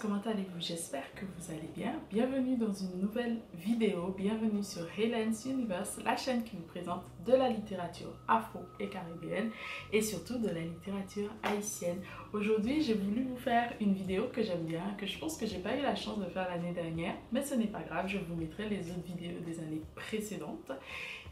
comment allez-vous? J'espère que vous allez bien. Bienvenue dans une nouvelle vidéo, bienvenue sur Helen's Universe, la chaîne qui vous présente de la littérature afro et caribéenne et surtout de la littérature haïtienne. Aujourd'hui, j'ai voulu vous faire une vidéo que j'aime bien, que je pense que j'ai pas eu la chance de faire l'année dernière, mais ce n'est pas grave, je vous mettrai les autres vidéos des années précédentes.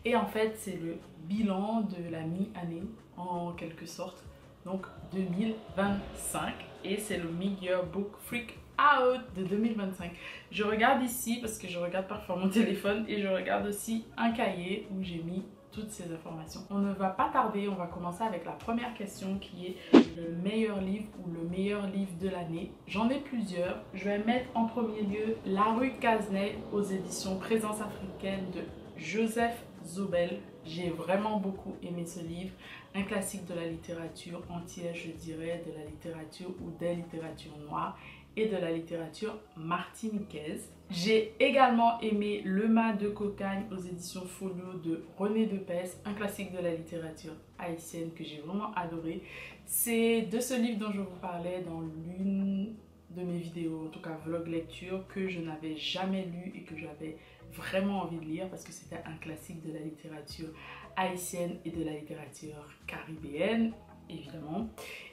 Et en fait, c'est le bilan de la mi-année en quelque sorte. Donc 2025 et c'est le Mid-Year Book Freak Out de 2025. Je regarde ici parce que je regarde parfois mon téléphone et je regarde aussi un cahier où j'ai mis toutes ces informations. On ne va pas tarder, on va commencer avec la première question qui est le meilleur livre ou le meilleur livre de l'année. J'en ai plusieurs. Je vais mettre en premier lieu La rue Cazenay aux éditions Présence africaine de Joseph Zobel. J'ai vraiment beaucoup aimé ce livre, un classique de la littérature entière, je dirais, de la littérature ou des littératures noires et de la littérature martiniquaise. J'ai également aimé Le Mât de Cocagne aux éditions Folio de René Depès, un classique de la littérature haïtienne que j'ai vraiment adoré. C'est de ce livre dont je vous parlais dans l'une de mes vidéos, en tout cas vlog lecture, que je n'avais jamais lu et que j'avais vraiment envie de lire parce que c'était un classique de la littérature haïtienne et de la littérature caribéenne évidemment,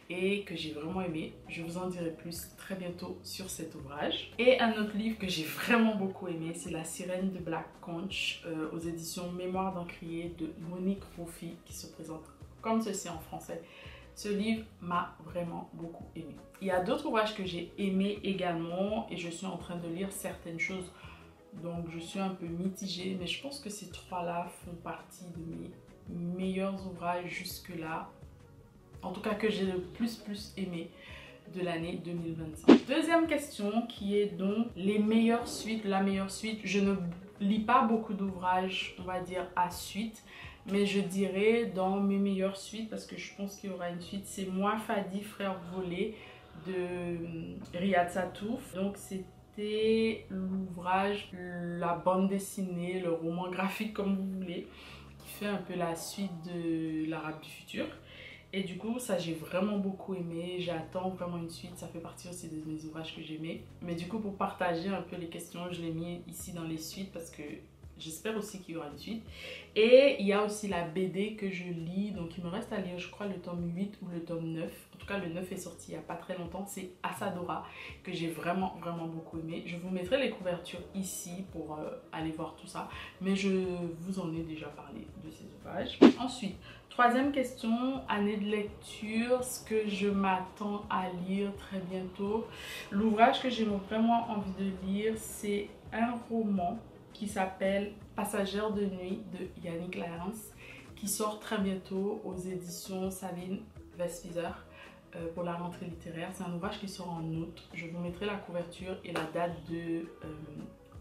et que j'ai vraiment aimé. Je vous en dirai plus très bientôt sur cet ouvrage. Et un autre livre que j'ai vraiment beaucoup aimé, c'est La Sirène de Black Conch aux éditions Mémoire d'Encrier de Monique Roffy, qui se présente comme ceci en français. Ce livre m'a vraiment beaucoup aimé. Il y a d'autres ouvrages que j'ai aimés également et je suis en train de lire certaines choses, donc je suis un peu mitigée, mais je pense que ces trois-là font partie de mes meilleurs ouvrages jusque-là. En tout cas que j'ai le plus aimé de l'année 2025. Deuxième question qui est donc les meilleures suites, la meilleure suite. Je ne lis pas beaucoup d'ouvrages, on va dire à suite, mais je dirais dans mes meilleures suites, parce que je pense qu'il y aura une suite, c'est Moi Fadi, Frère Volé de Riyad Satouf. Donc c'était l'ouvrage, la bande dessinée, le roman graphique comme vous voulez, qui fait un peu la suite de l'Arabe du futur. Et du coup, ça j'ai vraiment beaucoup aimé, j'attends vraiment une suite, ça fait partie aussi de mes ouvrages que j'aimais. Mais du coup, pour partager un peu les questions, je l'ai mis ici dans les suites parce que j'espère aussi qu'il y aura une suite. Et il y a aussi la BD que je lis, donc il me reste à lire, je crois, le tome 8 ou le tome 9. En tout cas, le 9 est sorti il n'y a pas très longtemps, c'est Asadora, que j'ai vraiment beaucoup aimé. Je vous mettrai les couvertures ici pour aller voir tout ça, mais je vous en ai déjà parlé de ces ouvrages. Ensuite, troisième question, année de lecture, ce que je m'attends à lire très bientôt. L'ouvrage que j'ai vraiment envie de lire, c'est un roman qui s'appelle Passagère de nuit de Yannick Laërens, qui sort très bientôt aux éditions Sabine Westphizer pour la rentrée littéraire. C'est un ouvrage qui sort en août. Je vous mettrai la couverture et la date de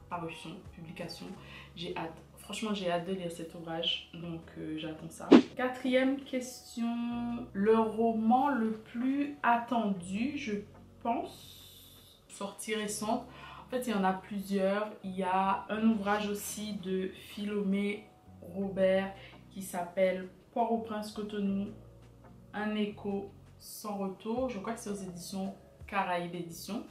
parution, publication. J'ai hâte. Franchement, j'ai hâte de lire cet ouvrage, donc j'attends ça. Quatrième question, le roman le plus attendu, je pense, sortie récente. En fait, il y en a plusieurs. Il y a un ouvrage aussi de Philomé Robert qui s'appelle Port-au-Prince Cotonou, un écho sans retour. Je crois que c'est aux éditions Caraïbes Éditions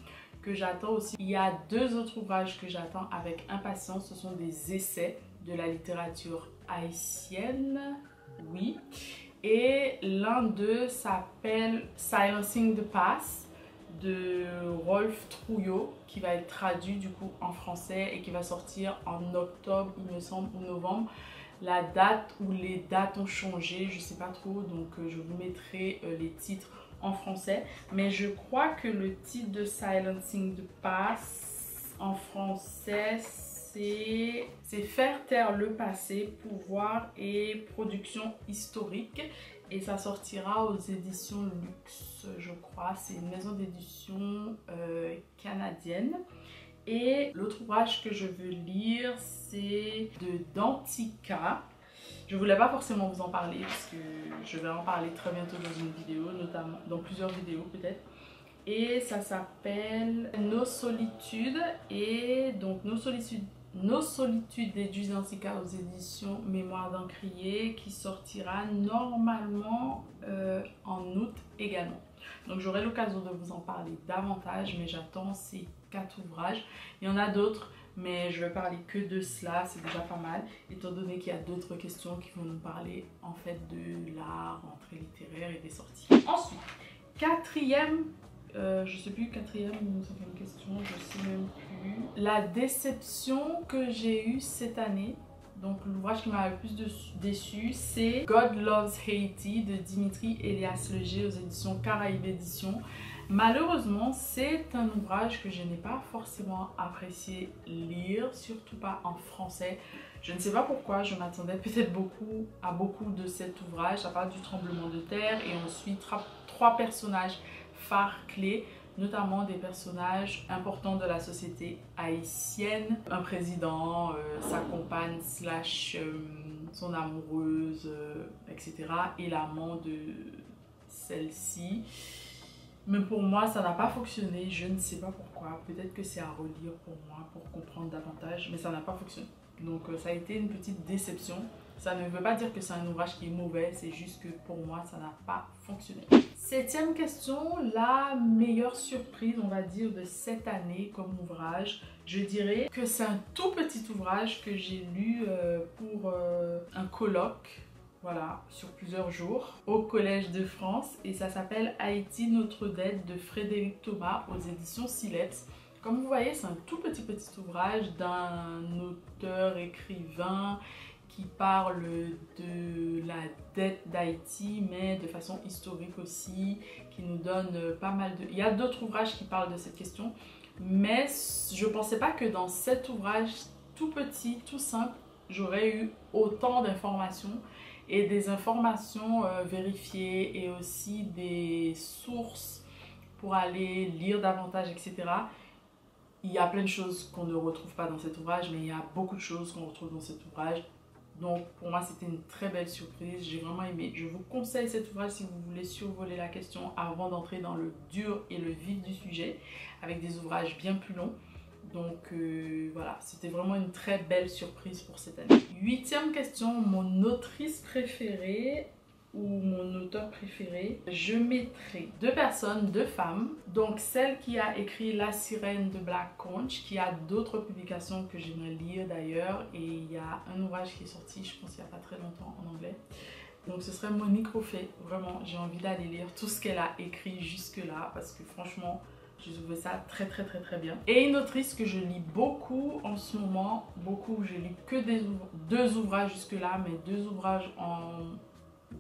que j'attends aussi. Il y a deux autres ouvrages que j'attends avec impatience. Ce sont des essais de la littérature haïtienne, oui. Et l'un d'eux s'appelle Silencing the Past de Rolf Trouillot, qui va être traduit du coup en français et qui va sortir en octobre, il me semble, ou novembre. La date ou les dates ont changé, je sais pas trop, donc je vous mettrai les titres en français. Mais je crois que le titre de Silencing the Past en français, c'est Faire taire le passé, pouvoir et production historique. Et ça sortira aux éditions Luxe, je crois. C'est une maison d'édition canadienne. Et l'autre ouvrage que je veux lire, c'est de Dantica. Je voulais pas forcément vous en parler parce que je vais en parler très bientôt dans une vidéo, notamment dans plusieurs vidéos peut-être. Et ça s'appelle Nos Solitudes. Et donc Nos Solitudes Nos solitudes des Judanzika aux éditions Mémoire d'Encrier qui sortira normalement en août également. Donc j'aurai l'occasion de vous en parler davantage, mais j'attends ces 4 ouvrages. Il y en a d'autres, mais je vais parler que de cela, c'est déjà pas mal, étant donné qu'il y a d'autres questions qui vont nous parler en fait de la rentrée littéraire et des sorties. Ensuite, quatrième, je sais plus, quatrième ou cinquième question, je sais même plus. La déception que j'ai eue cette année, donc l'ouvrage qui m'a le plus déçu, c'est God Loves Haiti de Dimitri Elias Léger aux éditions Caraïbes Éditions. Malheureusement, c'est un ouvrage que je n'ai pas forcément apprécié lire, surtout pas en français. Je ne sais pas pourquoi, je m'attendais peut-être à beaucoup de cet ouvrage. Ça parle du tremblement de terre et on suit 3 personnages phares clés, notamment des personnages importants de la société haïtienne. Un président, sa compagne slash son amoureuse, etc. et l'amant de celle-ci. Mais pour moi, ça n'a pas fonctionné, je ne sais pas pourquoi. Peut-être que c'est à relire pour moi, pour comprendre davantage, mais ça n'a pas fonctionné. Donc ça a été une petite déception. Ça ne veut pas dire que c'est un ouvrage qui est mauvais, c'est juste que pour moi, ça n'a pas fonctionné. 7e question, la meilleure surprise, on va dire, de cette année comme ouvrage. Je dirais que c'est un tout petit ouvrage que j'ai lu pour un colloque. Voilà, sur plusieurs jours au Collège de France et ça s'appelle Haïti, notre dette de Frédéric Thomas aux éditions Sileps. Comme vous voyez, c'est un tout petit ouvrage d'un auteur écrivain qui parle de la dette d'Haïti, mais de façon historique aussi, qui nous donne pas mal de... Il y a d'autres ouvrages qui parlent de cette question, mais je ne pensais pas que dans cet ouvrage tout petit, tout simple, j'aurais eu autant d'informations et des informations vérifiées et aussi des sources pour aller lire davantage, etc. Il y a plein de choses qu'on ne retrouve pas dans cet ouvrage, mais il y a beaucoup de choses qu'on retrouve dans cet ouvrage. Donc pour moi, c'était une très belle surprise, j'ai vraiment aimé. Je vous conseille cet ouvrage si vous voulez survoler la question avant d'entrer dans le dur et le vif du sujet, avec des ouvrages bien plus longs. Donc voilà, c'était vraiment une très belle surprise pour cette année. 8e question, mon autrice préférée ou mon auteur préféré. Je mettrai 2 personnes, 2 femmes. Donc celle qui a écrit La Sirène de Black Conch, qui a d'autres publications que j'aimerais lire d'ailleurs. Et il y a un ouvrage qui est sorti, je pense il n'y a pas très longtemps en anglais. Donc ce serait Monique Roffet. Vraiment, j'ai envie d'aller lire tout ce qu'elle a écrit jusque-là parce que franchement, j'ai trouvé ça très bien. Et une autrice que je lis beaucoup en ce moment, je lis que 2 ouvrages jusque-là, mais 2 ouvrages en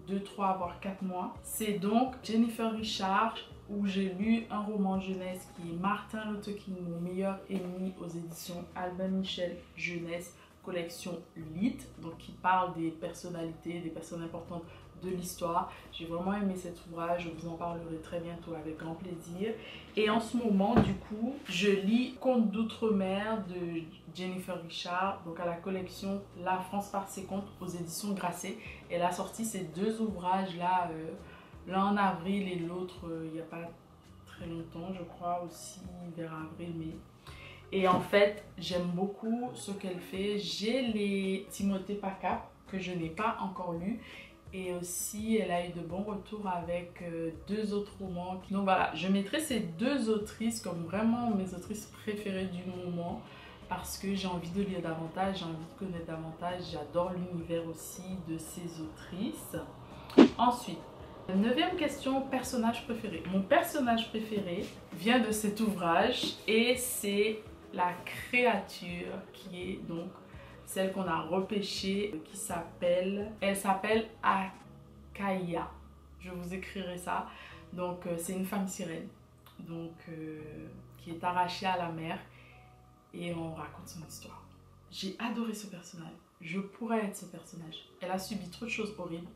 2, 3, voire 4 mois. C'est donc Jennifer Richard, où j'ai lu un roman jeunesse qui est Martin Luther King, mon meilleur ennemi aux éditions Albin Michel Jeunesse, collection Lit, donc qui parle des personnalités, des personnes importantes de l'histoire. J'ai vraiment aimé cet ouvrage, je vous en parlerai très bientôt avec grand plaisir. Et en ce moment, du coup, je lis Contes d'outre-mer de Jennifer Richard, donc à la collection La France par ses contes aux éditions Grasset. Elle a sorti ces 2 ouvrages-là, l'un en avril et l'autre il n'y a pas très longtemps, je crois, aussi vers avril-mai. Et en fait, j'aime beaucoup ce qu'elle fait. J'ai les Timothée Paca que je n'ai pas encore lus. Et aussi, elle a eu de bons retours avec 2 autres romans. Donc voilà, je mettrai ces 2 autrices comme vraiment mes autrices préférées du moment parce que j'ai envie de lire davantage, j'ai envie de connaître davantage. J'adore l'univers aussi de ces autrices. Ensuite, 9e question, personnage préféré. Mon personnage préféré vient de cet ouvrage et c'est la créature qui est donc celle qu'on a repêchée, elle s'appelle Akaya. Je vous écrirai ça. Donc c'est une femme sirène, donc qui est arrachée à la mer et on raconte son histoire. J'ai adoré ce personnage. Je pourrais être ce personnage. Elle a subi trop de choses horribles,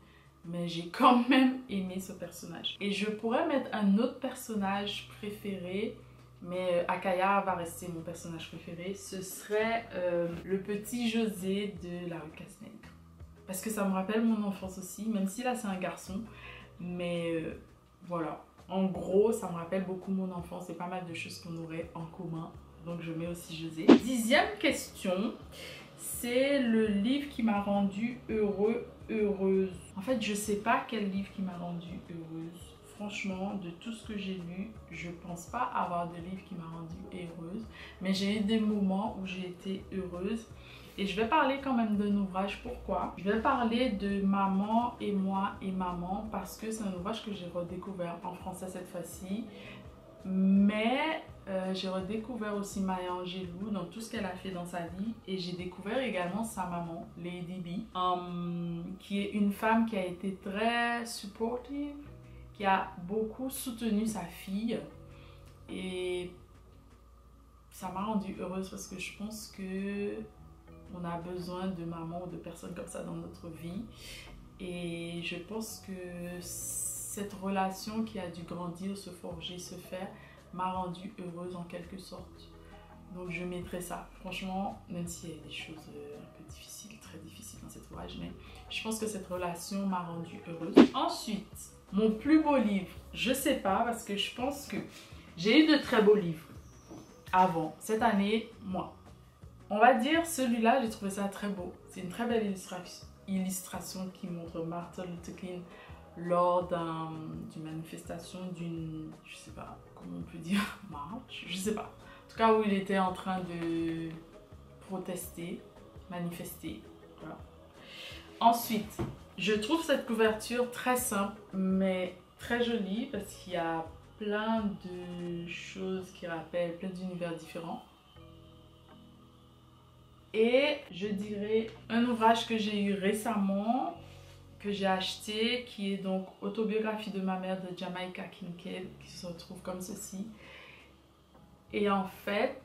mais j'ai quand même aimé ce personnage. Et je pourrais mettre un autre personnage préféré, mais Akaya va rester mon personnage préféré. Ce serait le petit José de La Rue Casse-Nègre. Parce que ça me rappelle mon enfance aussi, même si là c'est un garçon. Mais voilà, en gros ça me rappelle beaucoup mon enfance et pas mal de choses qu'on aurait en commun. Donc je mets aussi José. 10e question, c'est le livre qui m'a rendue heureuse. En fait, je sais pas quel livre qui m'a rendue heureuse. Franchement, de tout ce que j'ai lu, je pense pas avoir de livre qui m'a rendue heureuse. Mais j'ai eu des moments où j'ai été heureuse. Et je vais parler quand même d'un ouvrage. Pourquoi? Je vais parler de Maman et moi et maman parce que c'est un ouvrage que j'ai redécouvert en français cette fois-ci. Mais j'ai redécouvert aussi Maya Angelou dans tout ce qu'elle a fait dans sa vie. Et j'ai découvert également sa maman, Lady B, qui est une femme qui a été très supportive, qui a beaucoup soutenu sa fille. Et ça m'a rendue heureuse parce que je pense que on a besoin de mamans ou de personnes comme ça dans notre vie. Et je pense que cette relation qui a dû grandir, se forger, se faire, m'a rendue heureuse en quelque sorte. Donc je mettrai ça. Franchement, même s'il y a des choses un peu difficiles, très difficiles dans cet ouvrage, mais je pense que cette relation m'a rendue heureuse. Ensuite, mon plus beau livre, je sais pas parce que je pense que j'ai eu de très beaux livres avant. Cette année, moi, on va dire celui-là, j'ai trouvé ça très beau. C'est une très belle illustration qui montre Martin Luther King lors d'une manifestation, je sais pas comment on peut dire, marche, je sais pas. En tout cas où il était en train de protester, manifester, voilà. Ensuite, je trouve cette couverture très simple mais très jolie parce qu'il y a plein de choses qui rappellent plein d'univers différents. Et je dirais un ouvrage que j'ai eu récemment, que j'ai acheté, qui est donc Autobiographie de ma mère de Jamaica Kincaid, qui se retrouve comme ceci. Et en fait,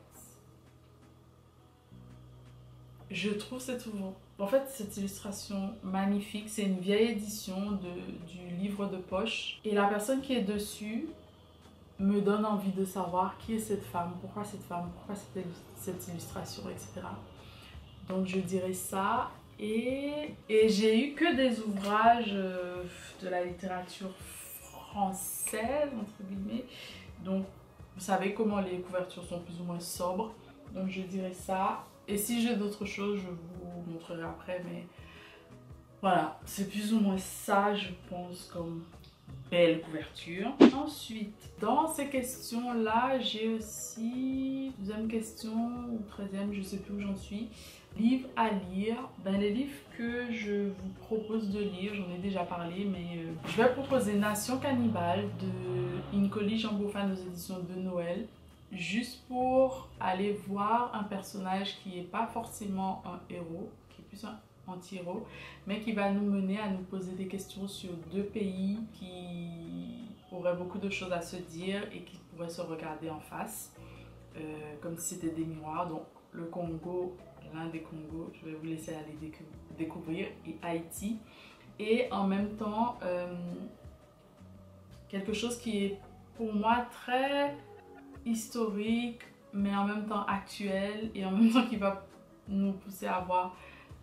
je trouve cette illustration magnifique. C'est une vieille édition du livre de poche. Et la personne qui est dessus me donne envie de savoir qui est cette femme, pourquoi cette illustration, etc. Donc je dirais ça. Et j'ai eu que des ouvrages de la littérature française, entre guillemets. Donc vous savez comment les couvertures sont plus ou moins sobres. Donc je dirais ça. Et si j'ai d'autres choses, je vous montrerai après. Mais voilà, c'est plus ou moins ça, je pense, comme belle couverture. Ensuite, dans ces questions-là, j'ai aussi 12e question ou 13e, je sais plus où j'en suis. Livres à lire. Dans les livres que je vous propose de lire, j'en ai déjà parlé, mais je vais proposer Nation Cannibale de Inkoli Jambofan aux éditions de Noël. Juste pour aller voir un personnage qui n'est pas forcément un héros, qui est plus un anti-héros, mais qui va nous mener à nous poser des questions sur deux pays qui auraient beaucoup de choses à se dire et qui pourraient se regarder en face, comme si c'était des miroirs. Donc le Congo, l'un des Congos, je vais vous laisser aller découvrir, et Haïti. Et en même temps, quelque chose qui est pour moi très historique, mais en même temps actuel, et en même temps qui va nous pousser à voir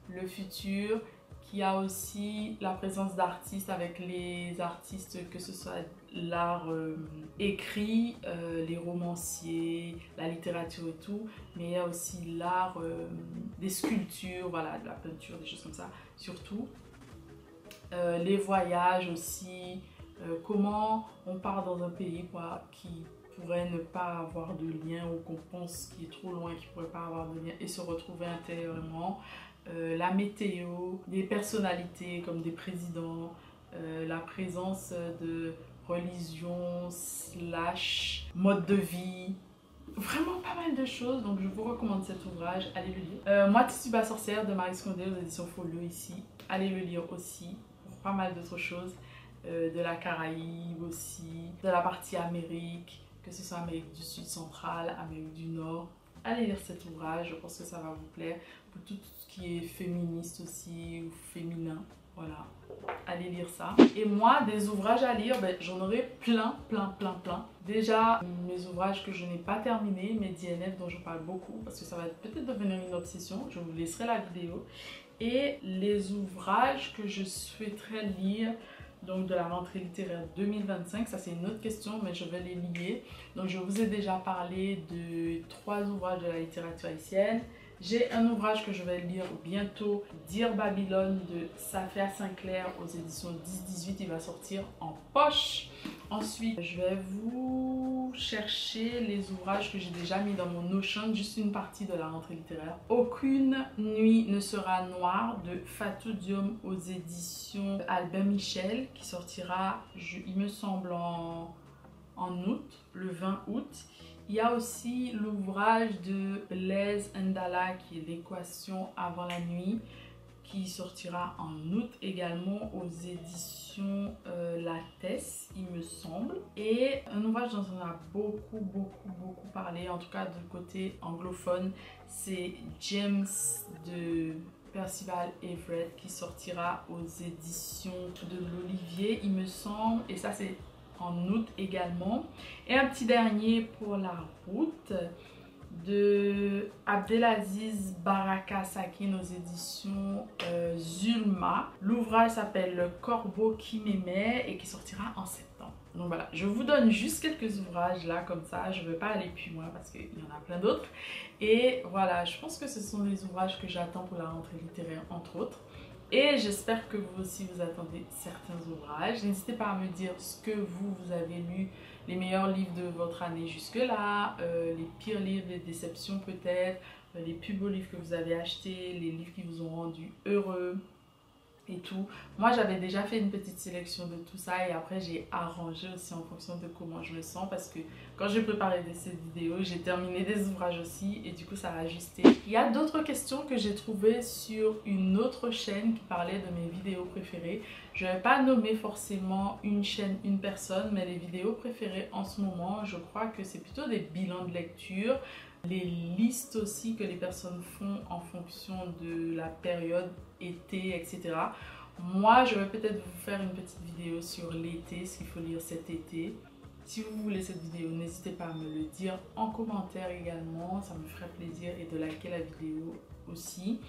le futur, qui a aussi la présence d'artistes avec les artistes, que ce soit l'art écrit, les romanciers, la littérature et tout, mais il y a aussi l'art des sculptures, voilà, de la peinture, des choses comme ça, surtout. Les voyages aussi, comment on part dans un pays qui pourrait ne pas avoir de lien ou qu'on pense qui est trop loin, qui pourrait pas avoir de lien et se retrouver intérieurement. La météo, des personnalités comme des présidents, la présence de religion / mode de vie, vraiment pas mal de choses. Donc je vous recommande cet ouvrage, allez le lire. Moi, Tituba sorcière de Marie Scondé aux éditions Folio ici, allez le lire aussi, pour pas mal d'autres choses, de la Caraïbe aussi, de la partie Amérique, que ce soit Amérique du Sud centrale, Amérique du Nord. Allez lire cet ouvrage, je pense que ça va vous plaire. Pour tout ce qui est féministe aussi, ou féminin, voilà. Allez lire ça. Et moi, des ouvrages à lire, ben, j'en aurai plein. Déjà, mes ouvrages que je n'ai pas terminés, mes DNF dont je parle beaucoup, parce que ça va peut-être devenir une obsession, je vous laisserai la vidéo. Et les ouvrages que je souhaiterais lire donc de la rentrée littéraire 2025. Ça c'est une autre question, mais je vais les lier. Donc je vous ai déjà parlé de 3 ouvrages de la littérature haïtienne. J'ai un ouvrage que je vais lire bientôt, Dire Babylone de Safia Sinclair aux éditions 10-18. Il va sortir en poche. Ensuite, je vais vous chercher les ouvrages que j'ai déjà mis dans mon Notion, juste une partie de la rentrée littéraire. Aucune nuit ne sera noire de Fatou Diom aux éditions Albin Michel, qui sortira, il me semble, en août, le 20 août. Il y a aussi l'ouvrage de Blaise Ndala qui est L'équation avant la nuit, qui sortira en août également aux éditions La Tesse, il me semble. Et un ouvrage dont on a beaucoup parlé, en tout cas du côté anglophone, c'est James de Percival Everett qui sortira aux éditions de l'Olivier, il me semble. Et ça c'est en août également. Et un petit dernier pour la route de Abdelaziz Baraka Sakine aux éditions Zulma. L'ouvrage s'appelle Le Corbeau qui m'aimait et qui sortira en septembre. Donc voilà, je vous donne juste quelques ouvrages là comme ça, je ne vais pas aller plus loin parce qu'il y en a plein d'autres. Et voilà, je pense que ce sont les ouvrages que j'attends pour la rentrée littéraire entre autres. Et j'espère que vous aussi vous attendez certains ouvrages. N'hésitez pas à me dire ce que vous avez lu, les meilleurs livres de votre année jusque-là, les pires livres, les déceptions peut-être, les plus beaux livres que vous avez achetés, les livres qui vous ont rendu heureux et tout. Moi j'avais déjà fait une petite sélection de tout ça et après j'ai arrangé aussi en fonction de comment je me sens parce que quand j'ai préparé cette vidéo j'ai terminé des ouvrages aussi et du coup ça a ajusté. Il y a d'autres questions que j'ai trouvées sur une autre chaîne qui parlait de mes vidéos préférées. Je ne vais pas nommer forcément une chaîne, une personne, mais les vidéos préférées en ce moment je crois que c'est plutôt des bilans de lecture, les listes aussi que les personnes font en fonction de la période été, etc. Moi, je vais peut-être vous faire une petite vidéo sur l'été, ce qu'il faut lire cet été. Si vous voulez cette vidéo, n'hésitez pas à me le dire en commentaire également, ça me ferait plaisir, et de liker la vidéo aussi.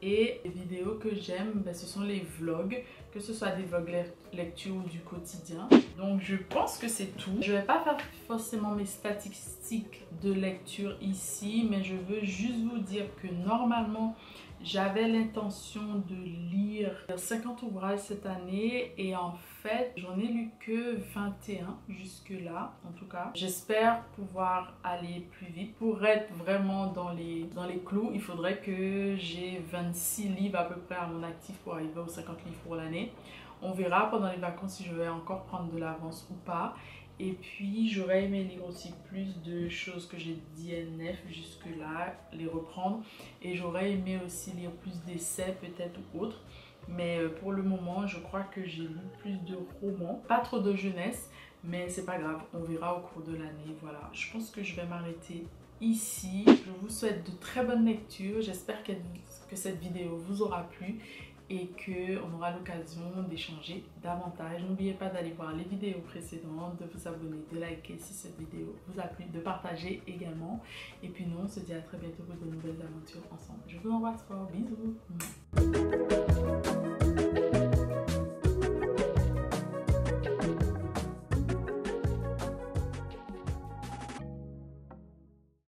Et les vidéos que j'aime, ce sont les vlogs, que ce soit des vlogs lecture ou du quotidien. Donc je pense que c'est tout. Je ne vais pas faire forcément mes statistiques de lecture ici, mais je veux juste vous dire que normalement, j'avais l'intention de lire 50 ouvrages cette année et en fait, j'en ai lu que 21 jusque-là, en tout cas. J'espère pouvoir aller plus vite. Pour être vraiment dans les clous, il faudrait que j'ai 26 livres à peu près à mon actif pour arriver aux 50 livres pour l'année. On verra pendant les vacances si je vais encore prendre de l'avance ou pas. Et puis j'aurais aimé lire aussi plus de choses que j'ai DNF jusque là, les reprendre. Et j'aurais aimé aussi lire plus d'essais peut-être ou autres. Mais pour le moment je crois que j'ai lu plus de romans, pas trop de jeunesse. Mais c'est pas grave, on verra au cours de l'année. Voilà, je pense que je vais m'arrêter ici. Je vous souhaite de très bonnes lectures. J'espère que cette vidéo vous aura plu et qu'on aura l'occasion d'échanger davantage. N'oubliez pas d'aller voir les vidéos précédentes, de vous abonner, de liker si cette vidéo vous a plu, de partager également. Et puis nous, on se dit à très bientôt pour de nouvelles aventures ensemble. Je vous embrasse fort, bisous.